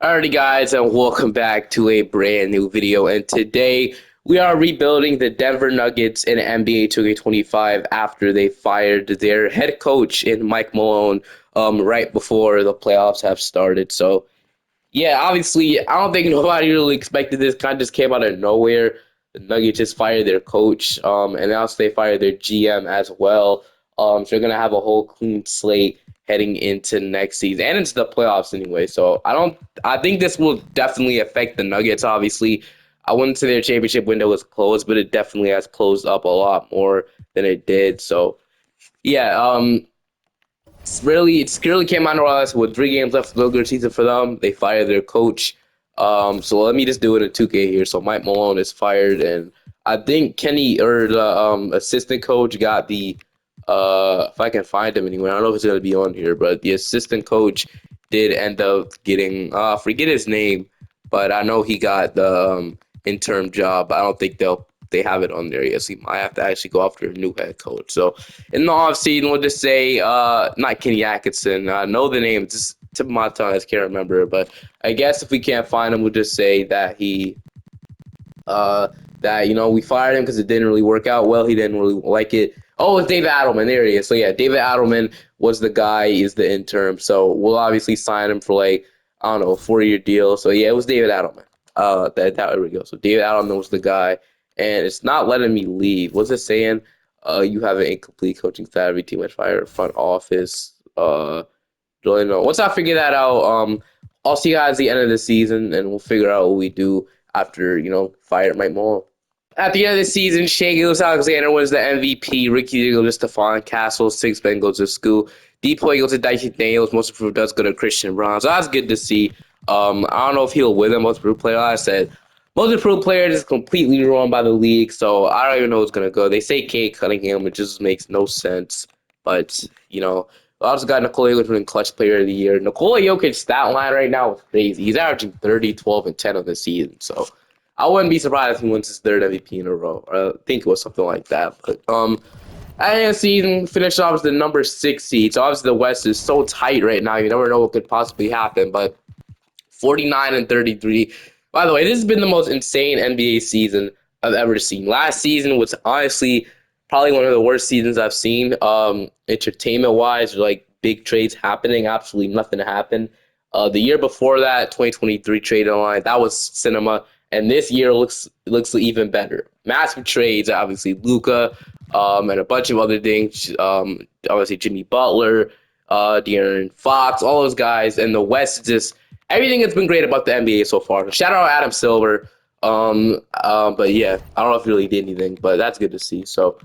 Alrighty guys, and welcome back to a brand new video. And today we are rebuilding the Denver Nuggets in NBA 2K25 after they fired their head coach in Mike Malone right before the playoffs have started. So yeah, obviously I don't think nobody really expected this. Kind of just came out of nowhere. The Nuggets just fired their coach, and also they fired their GM as well. So they're gonna have a whole clean slate heading into next season and into the playoffs anyway. So I think this will definitely affect the Nuggets. Obviously, I wouldn't say their championship window was closed, but it definitely has closed up a lot more than it did. So yeah, it's really came out of us with 3 games left of the regular season for them. They fired their coach. So let me just do it in 2K here. So Mike Malone is fired, and I think Kenny or the assistant coach got the if I can find him anywhere. I don't know if it's gonna be on here, but the assistant coach did end up getting forget his name, but I know he got the interim job. I don't think they have it on there yet. So he might have to actually go after a new head coach. So in the offseason, we'll just say not Kenny Atkinson. I know the name, just tip of my tongue, I just can't remember. But I guess if we can't find him, we'll just say that we fired him because it didn't really work out well. He didn't really like it. Oh, it's David Adelman. There he is. So yeah, David Adelman was the guy. Is the interim. So we'll obviously sign him for like I don't know a 4-year deal. So yeah, it was David Adelman. There we go. So David Adelman was the guy, and it's not letting me leave. What's it saying? You have an incomplete coaching staff. Every team was fired. Front office. Really know. Once I figure that out, I'll see you guys at the end of the season, and we'll figure out what we do after fire Mike Malone. At the end of the season, Shea Gilgeous-Alexander wins the MVP. Ricky goes to Stephon Castle. Six Ben goes to school. Depoy goes to Dyson Daniels. Most improved does go to Christian Brown. So that's good to see. I don't know if he'll win the most improved player. Like I said, most improved player is completely ruined by the league, so I don't even know who's gonna go. They say Kate Cunningham, which just makes no sense. But I also got Nikola Jokic winning Clutch Player of the Year. Nikola Jokic's stat line right now is crazy. He's averaging 30, 12, and 10 on the season. So I wouldn't be surprised if he wins his third MVP in a row. I think it was something like that. But at the end of the season, finished off as the number 6 seed. So obviously the West is so tight right now. You never know what could possibly happen. But 49 and 33. By the way, this has been the most insane NBA season I've ever seen. Last season was honestly probably one of the worst seasons I've seen. Entertainment wise, like big trades happening, absolutely nothing happened. The year before that, 2023 trade deadline, that was cinema, and this year looks even better. Massive trades, obviously Luka, and a bunch of other things. Obviously Jimmy Butler, De'Aaron Fox, all those guys, and the West just everything has been great about the NBA so far. Shout out Adam Silver. But yeah, I don't know if he really did anything, but that's good to see. So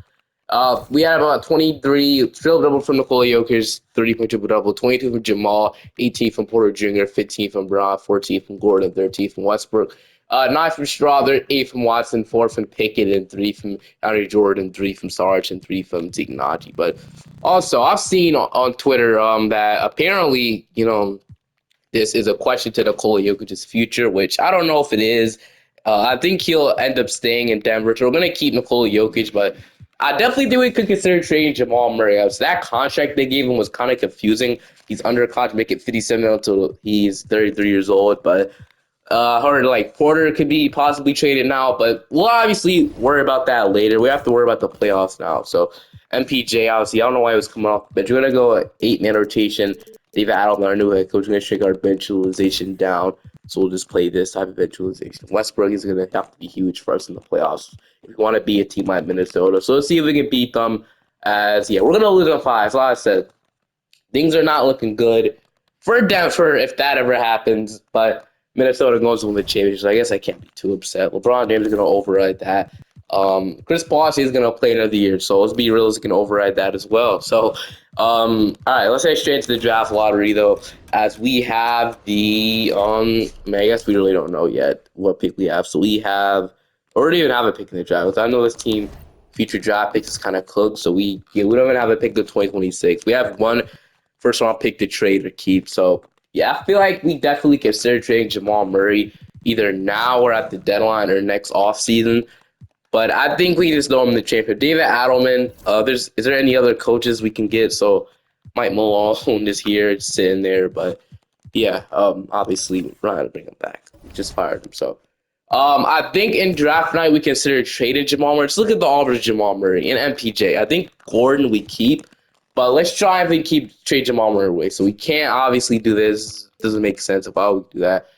we had about 23 triple double from Nikola Jokic, 30-point triple double, 22 from Jamal, 18 from Porter Jr., 15 from Brown, 14 from Gordon, 13 from Westbrook, 9 from Strawther, 8 from Watson, 4 from Pickett, and 3 from Henry Jordan, 3 from Sarge, and 3 from Zeke Naji. But also, I've seen on Twitter that apparently, this is a question to Nikola Jokic's future, which I don't know if it is. I think he'll end up staying in Denver. So we're going to keep Nikola Jokic, but I definitely think we could consider trading Jamal Murray. So that contract they gave him was kind of confusing. He's under contract, make it 57 until he's 33 years old. But I heard like Porter could be possibly traded now, but we'll obviously worry about that later. We have to worry about the playoffs now. So MPJ, obviously, I don't know why he was coming off, but you're going to go 8-man rotation. David Adelman, our new head coach, going to shrink our bench utilization down. So we'll just play this type of bench utilization. Westbrook is going to have to be huge for us in the playoffs if we want to be a team like Minnesota. So let's see if we can beat them. We're going to lose on 5. So like I said, things are not looking good for Denver if that ever happens. But Minnesota goes to win the championship. I guess I can't be too upset. LeBron James is going to override that. Chris Bosh is going to play another year, so let's be realistic and override that as well. So, all right, let's head straight to the draft lottery, though, as we have I guess we really don't know yet what pick we have. So we have, or don't even have a pick in the draft. I know this team future draft picks is kind of cooked, so we don't even have a pick to 2026. We have one first round pick to trade or keep. So, yeah, I feel like we definitely consider trading Jamal Murray either now or at the deadline or next offseason. But I think we just throw him in the championship. David Adelman, is there any other coaches we can get? So Mike Malone is here, just sitting there. But, Yeah, obviously we're not gonna bring him back. We just fired him. So I think in draft night we consider trading Jamal Murray. Just look at the offers Jamal Murray and MPJ. I think Gordon we keep, but let's try if we keep trade Jamal Murray away. So we can't obviously do this. Doesn't make sense. Why would we do that?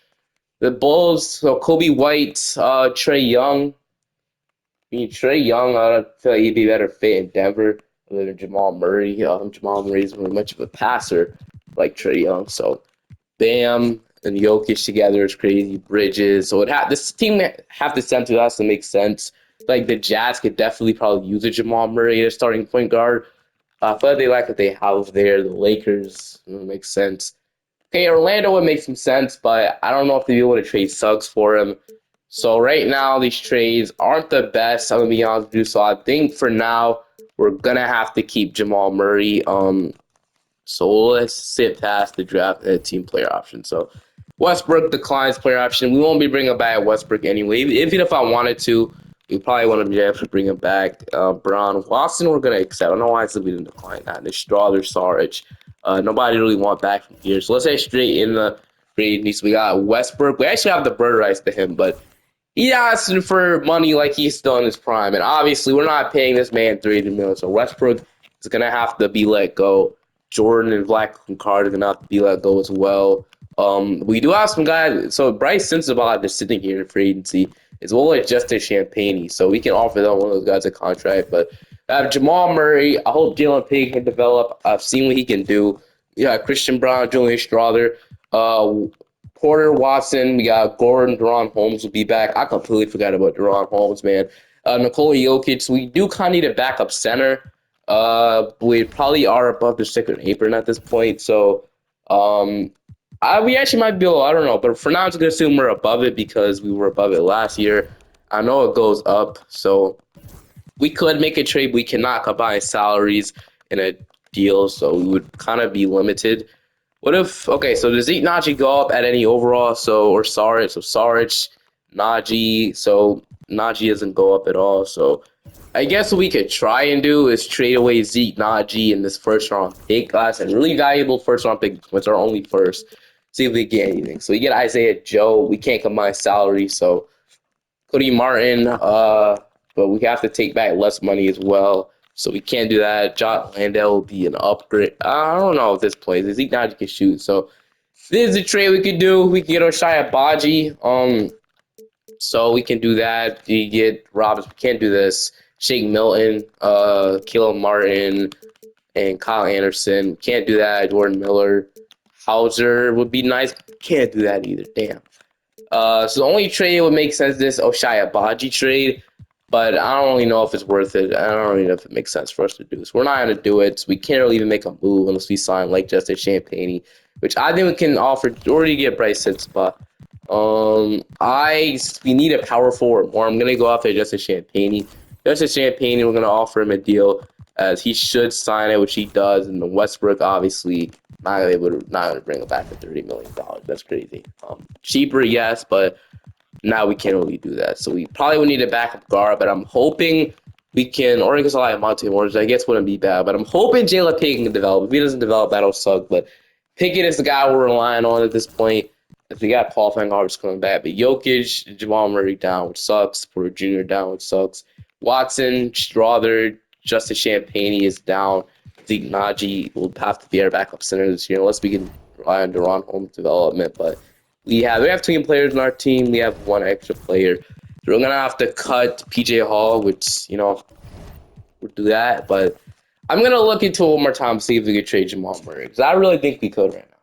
The Bulls, so Kobe White, Trey Young. I mean, Trey Young, I feel like he'd be better fit in Denver than Jamal Murray. Jamal Murray's very much of a passer like Trey Young. So Bam and Jokic together is crazy. Bridges. So this team have to send to us to make sense. Like the Jazz could definitely probably use a Jamal Murray as starting point guard. I feel like they like what they have there. The Lakers makes sense. Okay, Orlando would make some sense, but I don't know if they'd be able to trade Suggs for him. So right now, these trades aren't the best. I'm gonna be honest with you. So I think for now, we're gonna have to keep Jamal Murray. So let's sit past the draft and team player option. So Westbrook declines player option. We won't be bringing back Westbrook anyway. Even if I wanted to, we probably want to have to bring him back. Brown, Watson, we're gonna accept. I don't know why we didn't decline that. There's Strawther, Sarge. Nobody really want back from here. So let's say straight in the free agency. We got Westbrook. We actually have the bird rights to him, but he asking for money like he's still in his prime. And obviously, we're not paying this man $300 million. So Westbrook is going to have to be let go. Jordan and Black and Card are going to have to be let go as well. We do have some guys. So Bryce Sensabaugh is sitting here in free agency as well as Justin Champagnie. So we can offer them one of those guys a contract. But I have Jamal Murray. I hope Jalen Pig can develop. I've seen what he can do. Yeah, Christian Brown, Julian Strawther. Porter, Watson, we got Gordon, Deron Holmes will be back. I completely forgot about Deron Holmes, man. Nikola Jokic, we do kind of need a backup center. We probably are above the second apron at this point, so we actually might be able, I don't know, but for now, I'm just gonna assume we're above it because we were above it last year. I know it goes up, so we could make a trade. We cannot combine salaries in a deal, so we would kind of be limited. What if, okay, so does Zeke Najee go up at any overall? Or Saric, Najee, so Najee doesn't go up at all. So I guess what we could try and do is trade away Zeke Najee in this first round pick class and really valuable first round pick, which are only first. See if we get anything. So we get Isaiah Joe. We can't combine salary, so Cody Martin, but we have to take back less money as well. So we can't do that. John Landell will be an upgrade. I don't know if this plays. Zeke Najee can shoot. So this is a trade we could do. We could get Oshai Abaji. So we can do that. You get Robbins. We can't do this. Shake Milton, Caleb Martin, and Kyle Anderson. Can't do that. Jordan Miller. Hauser would be nice. Can't do that either. Damn. So the only trade that would make sense is this Oshai Abaji trade, but I don't really know if it's worth it. I don't really know if it makes sense for us to do. So we're not going to do it. So we can't really even make a move unless we sign like Justin Champagnie, which I think we can offer already get Bryce Sensabaugh. We need a power forward more. I'm gonna go after Justin Champagnie. Justin Champagnie, we're gonna offer him a deal as he should sign it, which he does. And the Westbrook, obviously, not gonna bring him back for $30 million. That's crazy. Cheaper, yes, but now we can't really do that. So we probably would need a backup guard, but I'm hoping we can, or because I like Monte Morris, I guess wouldn't be bad, but I'm hoping Jalen Pickett can develop. If he doesn't develop, that'll suck. But Pickett is the guy we're relying on at this point. If we got Paul Harvest coming back, but Jokic, Jamal Murray down, which sucks. Porter Jr. down, which sucks. Watson, Strawther, Justin Champagnie is down. Zeke Najee will have to be our backup center this year, unless we can rely on Deron Holmes development. But we have team players in our team. We have one extra player. So we're gonna have to cut PJ Hall, which we'll do that. But I'm gonna look into it one more time, see if we can trade Jamal Murray, because I really think we could right now.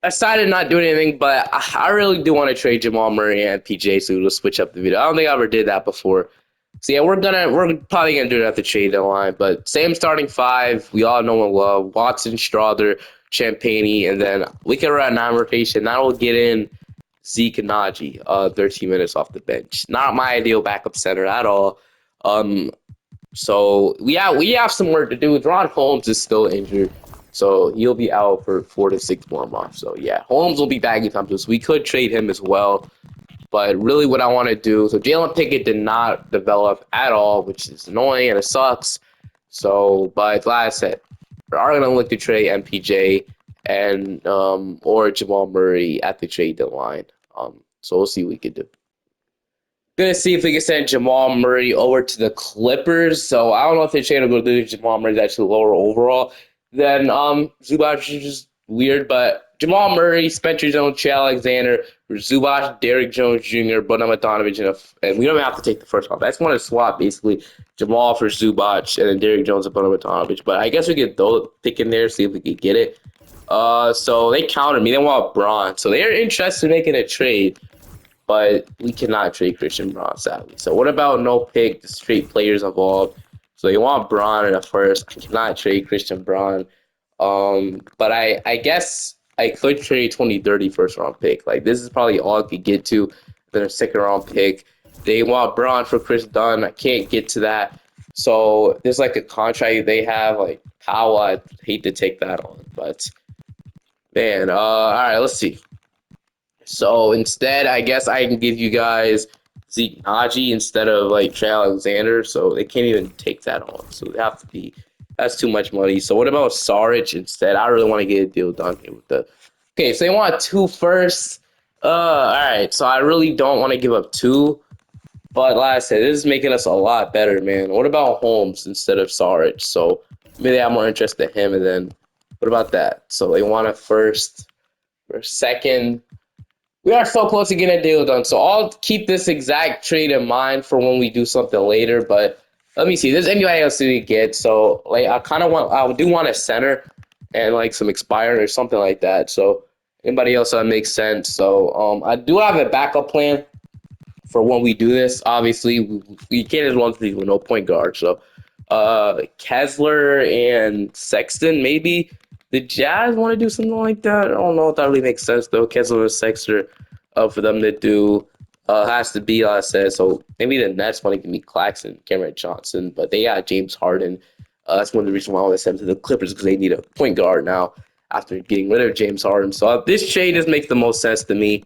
I decided not doing anything, but I really do want to trade Jamal Murray and PJ, so we'll switch up the video. I don't think I ever did that before. So yeah, we're probably gonna do it at the trade deadline. But same starting five, we all know and love Watson, Strawther, Champagnie, and then we can run 9 rotation. That will get in Zeke and Najee, 13 minutes off the bench. Not my ideal backup center at all. So we have some work to do. Ron Holmes is still injured, so he'll be out for 4 to 6 more months. So yeah, Holmes will be back anytime soon. So we could trade him as well. But really what I want to do, so Jalen Pickett did not develop at all, which is annoying and it sucks. So, but like I said, we are going to look to trade MPJ and or Jamal Murray at the trade deadline. So we'll see what we can do. Gonna see if we can send Jamal Murray over to the Clippers. So I don't know if they're trying to go do Jamal Murray's actually lower overall. Then Zubac is just weird, but Jamal Murray, Spencer Jones, Shea Alexander, Zubac, Derrick Jones Jr., Bojan Bogdanovic, and we don't even have to take the first off. I just want to swap basically Jamal for Zubac and then Derrick Jones and Bojan Bogdanovic. But I guess we could throw it pick in there, see if we could get it. So they countered me. They want Braun, so they're interested in making a trade, but we cannot trade Christian Braun, sadly. So what about no pick, just straight players involved? So they want Braun in the first. I cannot trade Christian Braun. But I guess I could trade 2030 first round pick. Like this is probably all I could get to. Then a second round pick. They want Braun for Chris Dunn. I can't get to that. So there's like a contract they have, like Powell. I hate to take that on, but man, all right, let's see. So instead, I guess I can give you guys Zeke Naji instead of like Trey Alexander. So they can't even take that on. So they have to be. That's too much money. So what about Saric instead? I really want to get a deal done here with the. Okay, so they want 2 firsts. All right. So I really don't want to give up 2. But like I said, this is making us a lot better, man. What about Holmes instead of Saric? So maybe I'm more interested in him. And then what about that? So they want a first or second. We are so close to getting a deal done, so I'll keep this exact trade in mind for when we do something later. But let me see. There's anybody else we get? So like, I do want a center and like some expired or something like that. So anybody else that makes sense. So I do have a backup plan for when we do this. Obviously, we can't just run through with no point guard. So Kessler and Sexton, maybe the Jazz want to do something like that. I don't know if that really makes sense though. Kessler and Sexton, for them to do has to be, like I said. So maybe the Nets want to give me Claxton, Cameron Johnson, but they got James Harden. That's one of the reasons why I want to send to the Clippers, because they need a point guard now after getting rid of James Harden. So this trade just makes the most sense to me.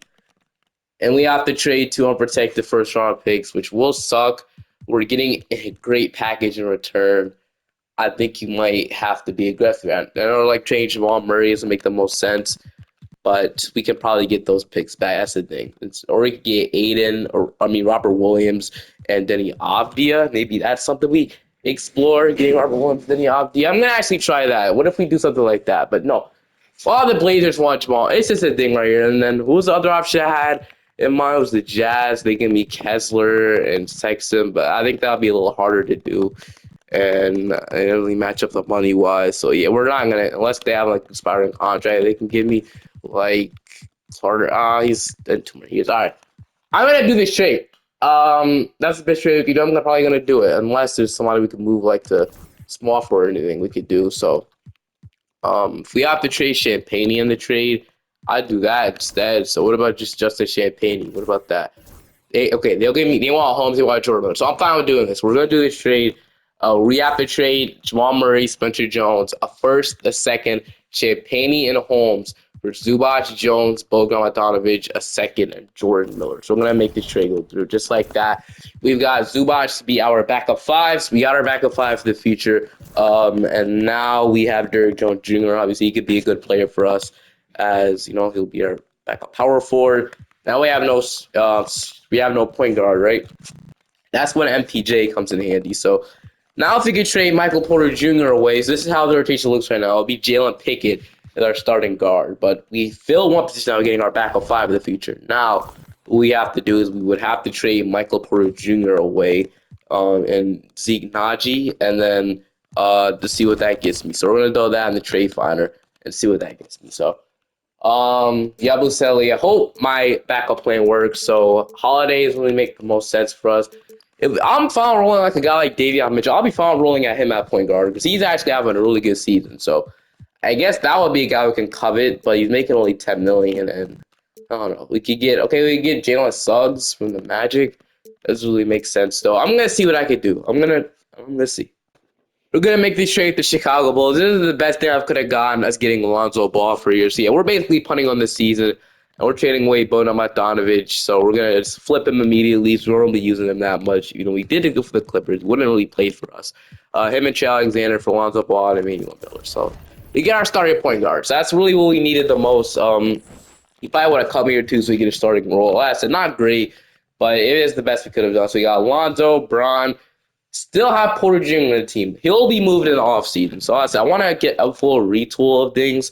And we have to trade 2 unprotected first round picks, which will suck. We're getting a great package in return. I think you might have to be aggressive. I know like trading Jamal Murray doesn't make the most sense, but we can probably get those picks back. That's the thing. Or we could get Aiden, Robert Williams and Denny Avdia. Maybe that's something we explore, getting Robert Williams, Denny Avdia. I'm gonna actually try that. What if we do something like that? But no, all the Blazers want Jamal. It's just a thing right here. And then who's the other option I had in mind? Was the Jazz. They can be Kessler and Sexton, but I think that'll be a little harder to do. And it doesn't really match up the money wise. So yeah, we're not gonna, unless they have like expiring contract, they can give me like it's harder. He's in 2 more years. All right, I'm gonna do this trade. That's the best trade we can do. I'm probably gonna do it unless there's somebody we can move like to small for or anything we could do. So if we have to trade Champagne in the trade, I'd do that instead. So what about just Justin Champagne? What about that? They'll give me. They want Holmes. They want Jordan. So I'm fine with doing this. We're gonna do this trade. We have to trade Jamal Murray, Spencer Jones, a first, a second, Champagne and Holmes for Zubac, Jones, Bojan Bogdanovic, a second, and Jordan Miller. So we're gonna make this trade go through just like that. We've got Zubac to be our backup 5s. We got our backup 5 for the future. And now we have Derrick Jones Jr. Obviously, he could be a good player for us, as you know, he'll be our backup power forward. Now we have no point guard, right? That's when MPJ comes in handy. So now if we could trade Michael Porter Jr. away, so this is how the rotation looks right now. It'll be Jalen Pickett as our starting guard, but we fill one position now, getting our backup 5 in the future. Now what we have to do is we would have to trade Michael Porter Jr. away, and Zeke Naji, and then to see what that gets me. So we're gonna throw that in the trade finder and see what that gets me. So Yabusele, I hope my backup plan works. So holidays really make the most sense for us. If I'm fine rolling like a guy like Davion Mitchell, I'll be fine rolling at him at point guard because he's actually having a really good season. So I guess that would be a guy we can covet, but he's making only $10 million, and I don't know. We could get Jalen Suggs from the Magic. Doesn't really make sense though. I'm gonna see what I could do. I'm gonna see. We're gonna make this trade to Chicago Bulls. This is the best thing I could have gotten us getting Alonzo Ball for years. So yeah, we're basically punting on this season, and we're trading away Bojan Bogdanovic. So we're gonna just flip him immediately. So we won't be using him that much. You know, we did it for the Clippers. Wouldn't really play for us. Him and Shea Alexander for Alonzo Ball and Emmanuel Miller. So we get our starting point guards. That's really what we needed the most. He probably would have come here too, so we get a starting role. Like I said, not great, but it is the best we could have done. So we got Lonzo, Braun, still have Porter Jr. on the team. He'll be moved in the offseason. So like I said, I want to get a full retool of things.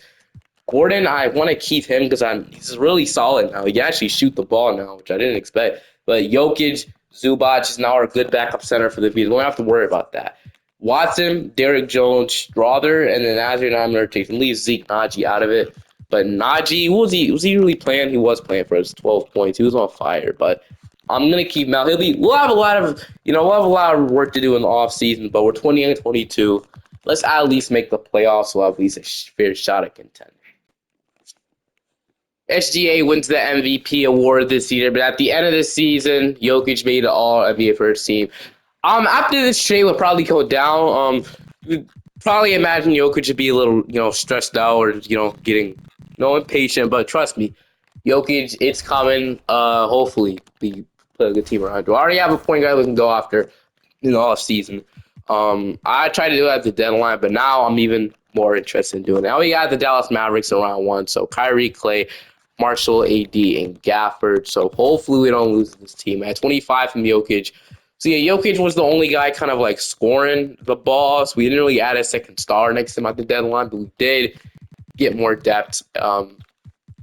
Gordon, I want to keep him because he's really solid now. He can actually shoot the ball now, which I didn't expect. But Jokic, Zubac is now our good backup center for the Bees. We don't have to worry about that. Watson, Derrick Jones, Strother, and then as your non-rotation, leave Zeke Najee out of it. But Najee, was he really playing? He was playing for his 12 points. He was on fire. But I'm gonna keep him out. We'll have a lot of work to do in the off season. But we're 20 and 22. Let's at least make the playoffs. We'll have at least a fair shot at contending. SGA wins the MVP award this year, but at the end of the season, Jokic made it all NBA first team. After this trade will probably go down. We probably imagine Jokic would be a little, stressed out or getting impatient. But trust me, Jokic, it's coming. Hopefully, we put a good team around. We already have a point guard we can go after in the off season. I tried to do it at the deadline, but now I'm even more interested in doing it. Now we got the Dallas Mavericks in round one, so Kyrie, Clay, Marshall, AD, and Gafford. So hopefully we don't lose this team. At 25 from Jokic. So yeah, Jokic was the only guy kind of like scoring the ball. So we didn't really add a second star next to him at the deadline, but we did get more depth. And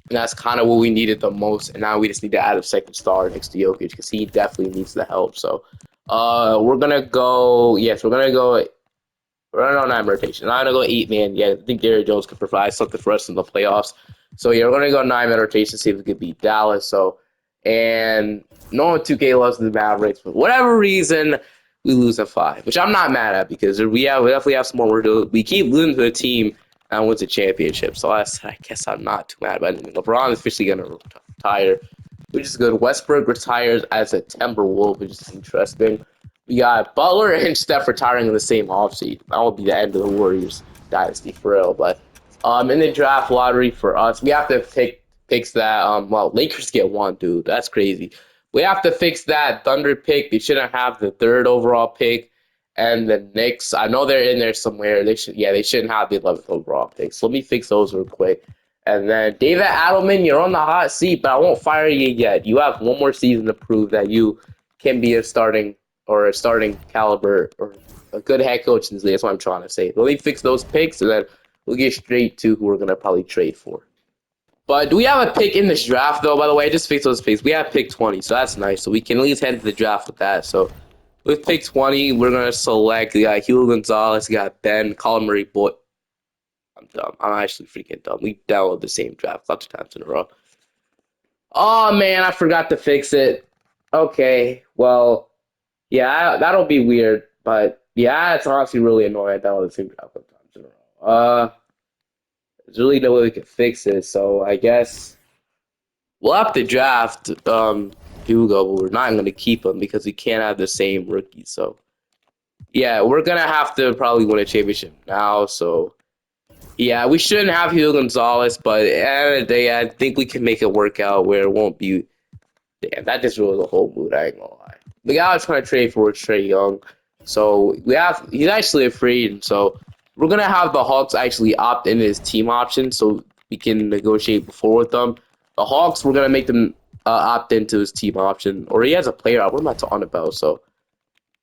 that's kind of what we needed the most. And now we just need to add a second star next to Jokic because he definitely needs the help. So we're gonna go. Yes, we're running on 9 rotation. I'm gonna go 8-man. Yeah, I think Derrick Jones could provide something for us in the playoffs. So yeah, we're gonna go 9-man rotation, see if we could beat Dallas. So and no one 2K loves the Mavericks, for whatever reason, we lose at 5, which I'm not mad at because we definitely have some more work to do. We keep losing to the team and wins a championship. So I guess I'm not too mad about it. LeBron is officially gonna retire, which is good. Westbrook retires as a Timberwolf, which is interesting. We got Butler and Steph retiring in the same offseason. That will be the end of the Warriors dynasty for real. But in the draft lottery for us, we have to fix that. Lakers get 1, dude. That's crazy. We have to fix that Thunder pick. They shouldn't have the 3rd overall pick. And the Knicks, I know they're in there somewhere. They shouldn't have the 11th overall pick. So let me fix those real quick. And then David Adelman, you're on the hot seat, but I won't fire you yet. You have one more season to prove that you can be a starting caliber or a good head coach in this league. That's what I'm trying to say. Let me fix those picks, and then we'll get straight to who we're going to probably trade for. But do we have a pick in this draft, though, by the way? I just fixed those picks. We have pick 20, so that's nice. So we can at least head to the draft with that. So with pick 20, we're going to select, we got Hugo Gonzalez, we got Ben, Colin Murray, Boy. I'm dumb. I'm actually freaking dumb. We downloaded the same draft lots of times in a row. Oh, man, I forgot to fix it. Okay, well, yeah, that'll be weird. But, yeah, it's honestly really annoying. I downloaded the same draft lots of times in a row. There's really no way we can fix it, so I guess we'll have to draft Hugo, but we're not going to keep him because we can't have the same rookie. So, yeah, we're going to have to probably win a championship now, so... Yeah, we shouldn't have Hugo Gonzalez, but at the end of the day, I think we can make it work out where it won't be. Damn, that just ruined the whole mood. I ain't gonna lie. The guy I was trying to trade for was Trae Young, so he's actually a free agent. So we're gonna have the Hawks actually opt in his team option, so we can negotiate before with them. The Hawks, we're gonna make them opt into his team option, or he has a player option. What am I talking about? So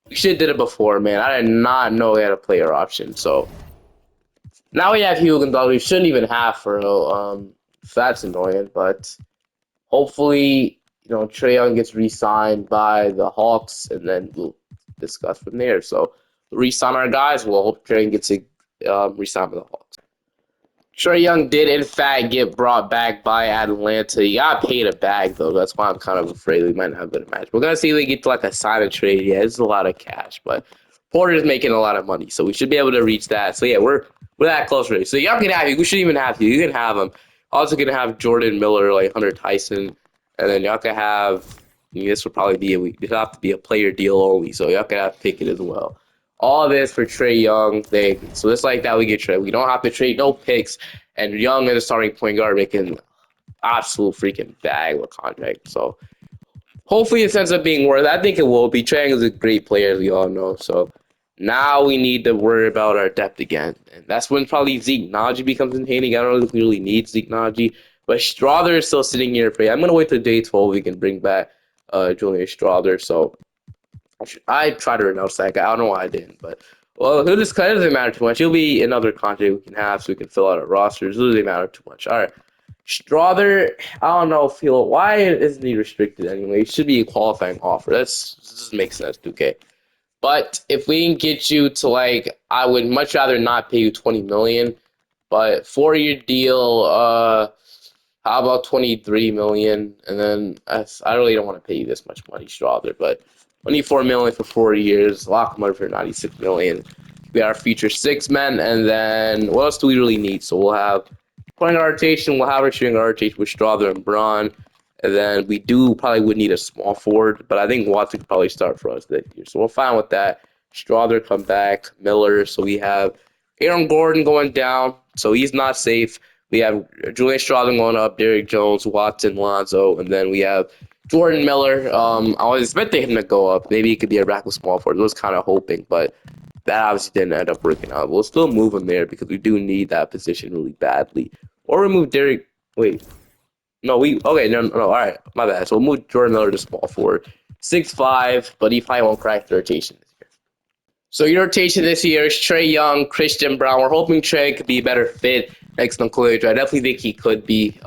we should have did it before, man. I did not know he had a player option, so. Now we have Hugo Gonzalez. We shouldn't even have for real. So that's annoying. But hopefully, Trae Young gets re-signed by the Hawks, and then we'll discuss from there. So we'll re-sign our guys. We'll hope Trae Young gets re-signed by the Hawks. Trae Young did, in fact, get brought back by Atlanta. He got paid a bag, though. That's why I'm kind of afraid we might not have a good match. We're going to see if we get to, a sign and trade. Yeah, it's a lot of cash, but Porter's making a lot of money, so we should be able to reach that. So, yeah, we're that close already. So, y'all can have you. We shouldn't even have you. You can have him. Also, going to have Jordan Miller, Hunter Tyson, and then y'all can have this will probably be this will have to be a player deal only, so y'all can have Pickett as well. All of this for Trae Young. So it's like that we get Trae. We don't have to trade no picks. And Young is a starting point guard making absolute freaking bag with contract. So hopefully it ends up being worth it. I think it will be. Trae Young is a great player, as we all know. So Now we need to worry about our depth again. And that's when probably Zeke Naji becomes entertaining. I don't know if we really need Zeke Naji. But Strother is still sitting here. I'm going to wait till day 12 we can bring back Julian Strother. So I tried to renounce that guy. I don't know why I didn't. But, well, he'll just, it doesn't matter too much. He'll be another contract we can have so we can fill out our rosters. It doesn't matter too much. All right. Strother, I don't know if he'll. Why isn't he restricted anyway? He should be a qualifying offer. This doesn't make sense, 2K. But if we can get you to like, I would much rather not pay you 20 million. But 4 year deal, how about 23 million? And then I really don't want to pay you this much money, Strother. But 24 million for 4 years, lock him up for 96 million. We got our future six men, and then what else do we really need? So we'll have point guard rotation. We'll have our shooting guard rotation with Strother and Braun. And then we do probably would need a small forward, but I think Watson could probably start for us this year. So we're fine with that. Strother come back, Miller. So we have Aaron Gordon going down, so he's not safe. We have Julian Strother going up, Derrick Jones, Watson, Lonzo, and then we have Jordan Miller. I was expecting him to go up. Maybe he could be a rack with small forward. I was kind of hoping, but that obviously didn't end up working out. We'll still move him there because we do need that position really badly. Or remove Derrick. Wait, no, no. All right, my bad. So we'll move Jordan Miller to small forward, 6'5", but he probably won't crack the rotation this year. So your rotation this year is Trae Young, Christian Brown. We're hoping Trae could be a better fit next to Nikola. I definitely think he could be.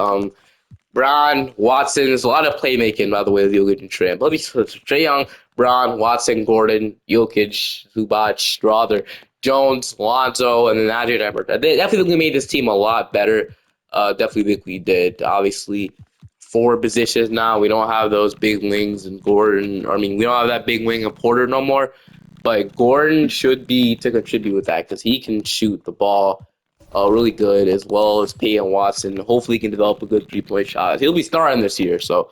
Brown, Watson. There's a lot of playmaking, by the way, with Jokic and Trae. But let me switch. Trae Young, Brown, Watson, Gordon, Jokic, Zubac, Strother, Jones, Lonzo, and then Najee Edwards. They definitely made this team a lot better. Definitely think we did. Obviously, four positions now. We don't have those big wings and Gordon. I mean, we don't have that big wing of Porter no more. But Gordon should be to contribute with that because he can shoot the ball really good, as well as Peyton Watson. Hopefully, he can develop a good 3-point shot. He'll be starting this year, so.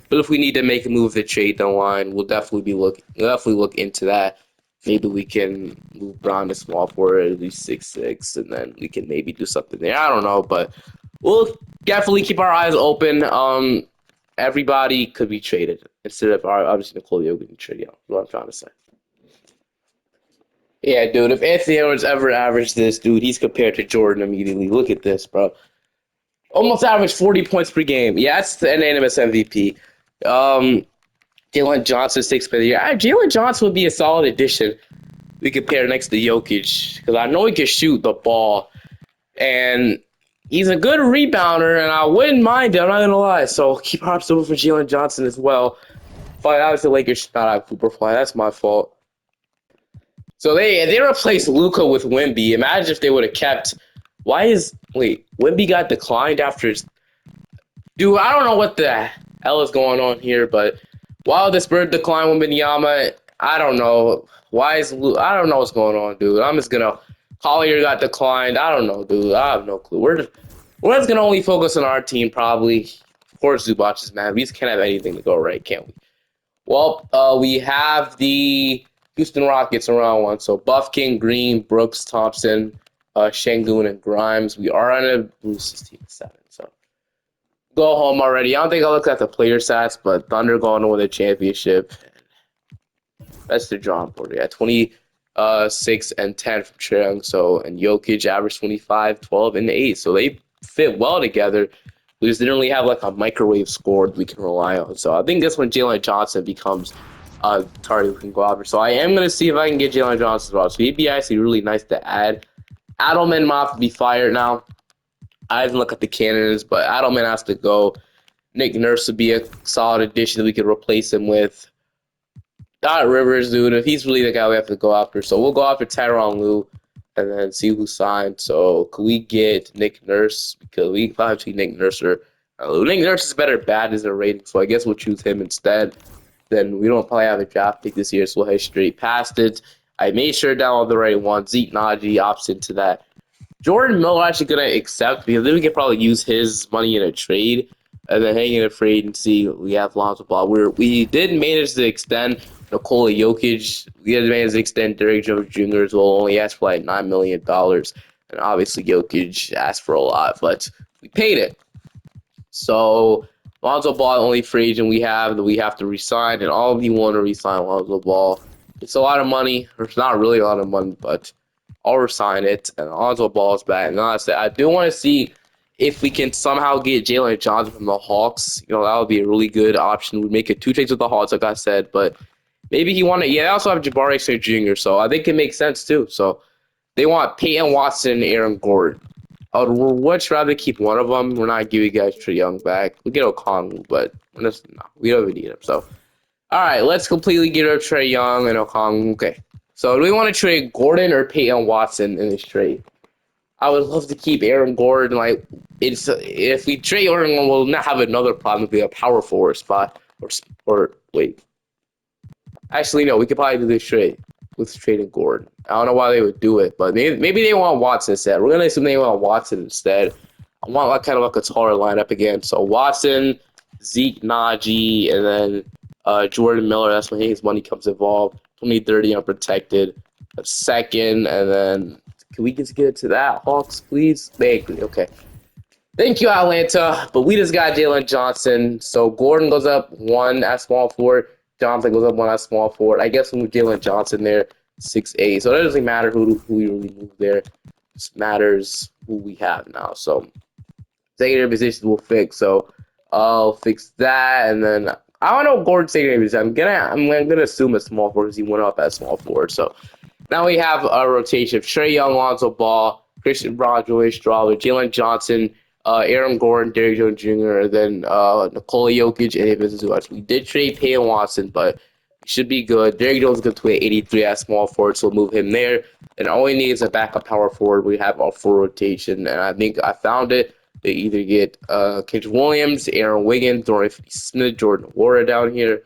But if we need to make a move to trade the line, we'll definitely look into that. Maybe we can move Brown to small forward at least 6'6", and then we can maybe do something there. I don't know, but we'll definitely keep our eyes open. Everybody could be traded instead of obviously Nikola Jokic trade. You know what I'm trying to say. Yeah, dude. If Anthony Edwards ever averaged this, dude, he's compared to Jordan immediately. Look at this, bro. Almost averaged 40 points per game. Yeah, that's the unanimous MVP. Um, Jalen Johnson, 6th player of the year. Jalen Johnson would be a solid addition. We compare next to Jokic because I know he can shoot the ball, and he's a good rebounder, and I wouldn't mind it. I'm not gonna lie. So keep our options open for Jalen Johnson as well. But obviously, Lakers should not have Cooper Fly. That's my fault. So they replaced Luka with Wemby. Imagine if they would have kept. Wemby got declined after his. Dude, I don't know what the hell is going on here, but while this bird declined Wembenyama, I don't know. I don't know what's going on, dude. I'm just gonna. Collier got declined. I don't know, dude. I have no clue. We're just gonna only focus on our team, probably. Of course, Zubac is mad. We just can't have anything to go right, can't we? Well, we have the Houston Rockets in round one. So Buffkin, Green, Brooks, Thompson, Şengün, and Grimes. We are on a Bruce team 7. So go home already. I don't think I looked at the player stats, but Thunder going to win the championship. That's the drawing board. Yeah, 26 and 10 from Trae Young. So, and Jokic averaged 25, 12, and 8. So they fit well together. We just didn't really have like a microwave score that we can rely on. So I think that's when Jalen Johnson becomes a target we can go after. So I am going to see if I can get Jalen Johnson as well. So he'd be actually really nice to add. Adelman might have to be fired now. I didn't look at the candidates, but Adelman has to go. Nick Nurse would be a solid addition that we could replace him with. Not Rivers, dude. If he's really the guy we have to go after. So we'll go after Tyronn Lue and then see who signed. So could we get Nick Nurse? Because we probably between Nick Nurse or Nick Nurse is better bad as a rating, so I guess we'll choose him instead. Then we don't probably have a draft pick this year, so we'll head straight past it. I made sure to download the right one. Zeke Naji opts into that. Jordan Miller actually gonna accept because then we can probably use his money in a trade and then hang in a trade and see we have Lonzo Ball. We did manage to extend Nikola Jokic. We had managed to extend Derrick Jones Jr. as well. Only asked for like $9 million, and obviously Jokic asked for a lot, but we paid it. So Lonzo Ball only free agent we have that we have to resign, and all of you want to resign Lonzo Ball. It's a lot of money. Or it's not really a lot of money, but I'll resign it. And Alonzo Ball's back. And honestly, I do want to see if we can somehow get Jalen Johnson from the Hawks. You know, that would be a really good option. We'd make it two trades with the Hawks, like I said. But maybe he wanted. Yeah, they also have Jabari Smith Jr., so I think it makes sense too. So they want Peyton Watson and Aaron Gordon. I would much rather keep one of them. We're not giving guys Trae Young back. We get O'Connell, but no, we don't even need him. So, all right, let's completely get rid of Trae Young and O'Connell. Okay. So, do we want to trade Gordon or Peyton Watson in this trade? I would love to keep Aaron Gordon. Like, it's if we trade Aaron, we'll not have another problem with a power forward spot. Or wait, actually, no, we could probably do this trade with trading Gordon. I don't know why they would do it, but maybe they want Watson instead. We're gonna assume they want Watson instead. I want like kind of like a taller lineup again. So Watson, Zeke, Najee, and then Jordan Miller. That's when his money comes involved. 2030 unprotected. A second, and then can we just get to that, Hawks, please? Vaguely, okay. Thank you, Atlanta. But we just got Jalen Johnson. So Gordon goes up one at small forward. Johnson goes up one at small forward. I guess we move Jalen Johnson there, 6'8". So it doesn't matter who we really move there. It just matters who we have now. So secondary positions will fix. So I'll fix that, and then I don't know Gordon's secondary position. I'm gonna assume a small forward because he went up at small forward. So now we have a rotation of Trae Young, Lonzo Ball, Christian Braun, Julius Strawler, Jalen Johnson, Aaron Gordon, Derrick Jones Jr., and then Nikola Jokic and Davis Zubac. We did trade Peyton Watson, but he should be good. Derrick Jones is going to 83 at small forward, so we'll move him there. And all we need is a backup power forward. We have our full rotation, and I think I found it. They either get Kendrick Williams, Aaron Wiggins, Dorian Smith, Jordan Nwora down here.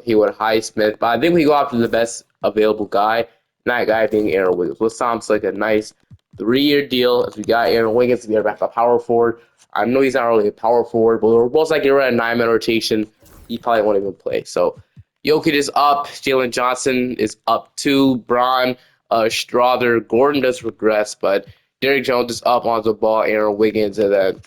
He would Highsmith, but I think we go after the best available guy. That guy being Aaron Wiggins. What sounds like a nice 3-year deal. As we got Aaron Wiggins to be our backup power forward. I know he's not really a power forward, but we're most likely we're at a 9-man rotation. He probably won't even play. So Jokic is up. Jalen Johnson is up too. Braun, Strother, Gordon does regress, but Derrick Jones is up on the ball. Aaron Wiggins, and then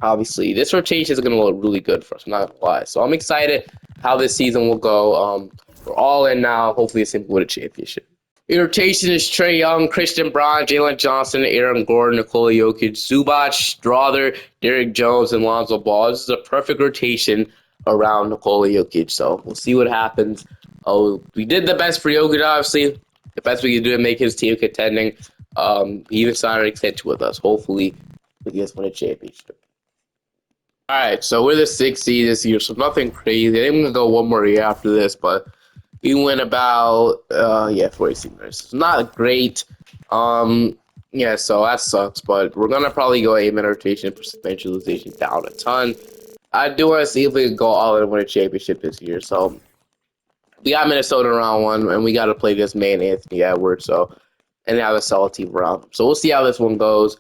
obviously this rotation is going to look really good for us. I'm not going to lie. So I'm excited how this season will go. We're all in now. Hopefully, it's simple with a championship. Your rotation is Trae Young, Christian Braun, Jalen Johnson, Aaron Gordon, Nikola Jokic, Zubac, Strother, Derrick Jones, and Lonzo Ball. This is a perfect rotation around Nikola Jokic. So we'll see what happens. Oh, we did the best for Jokic, obviously. The best we could do to make his team contending. He even signed an extension with us. Hopefully, we just win a championship. All right, so we're the 6th seed this year, so nothing crazy. I think I'm gonna go one more year after this, but we went about 46 minutes. It's not great. Yeah, so that sucks, but we're gonna probably go 8-man rotation percentage utilization down a ton. I do want to see if we can go all in and win a championship this year. So we got Minnesota in round 1, and we got to play this man Anthony Edwards. So and have a solid team around him. So we'll see how this one goes.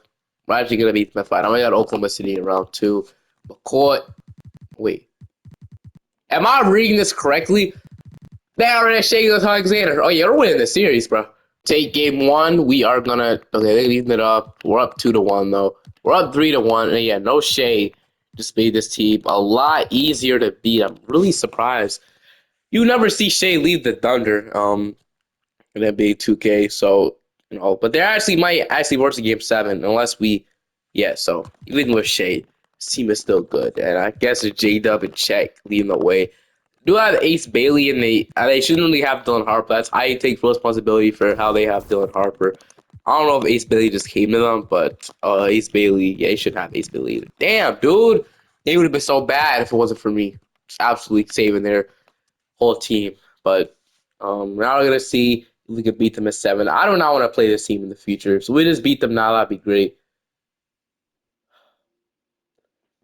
We're actually gonna beat the fight. I'm gonna got Oklahoma City in round 2. McCoy. Wait. Am I reading this correctly? They already shaking Alexander. Oh yeah, we're winning the series, bro. Take game 1. We are gonna they leaving it up. We're up 2-1 though. We're up 3-1. And yeah, no shade. Just made this team a lot easier to beat. I'm really surprised. You never see Shea leave the Thunder in NBA 2K. So but they actually might actually work in game 7 unless we so even with Shea, this team is still good. And I guess it's J Dub and Check leading the way. Do have Ace Bailey, and they shouldn't really have Dylan Harper. I take full responsibility for how they have Dylan Harper. I don't know if Ace Bailey just came to them, but Ace Bailey, they should have Ace Bailey. Damn, dude, they would have been so bad if it wasn't for me. Just absolutely saving their whole team. But now we're gonna see if we can beat them at 7. I do not want to play this team in the future, so we just beat them now. That'd be great.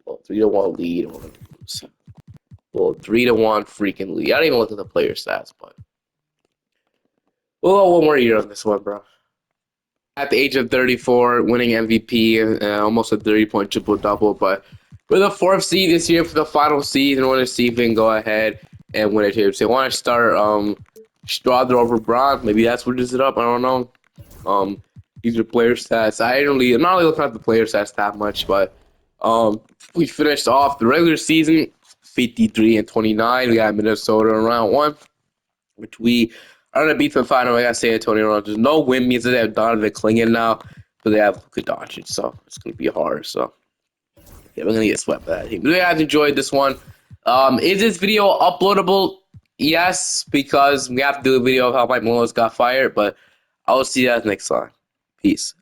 Well, 3-1 lead. Well, 3-1 freaking lead. I don't even look at the player stats, but we'll go one more year on this one, bro. At the age of 34, winning MVP and almost a 30-point triple-double, but we're the 4th seed this year for the final season. I want to see if we can go ahead and win a championship. I want to start Strother over Braun. Maybe that's what is it up. I don't know. These are player stats. I'm not really looking at the player stats that much, but we finished off the regular season 53-29. We got Minnesota in round 1. which we are gonna beat the final. I got San Antonio. There's no win means that they have Donovan Clingan now, but they have Luka Doncic, so it's gonna be hard. So yeah, we're gonna get swept by that team. But you guys enjoyed this one. Is this video uploadable? Yes, because we have to do a video of how Mike Malone got fired. But I will see you guys next time. Peace.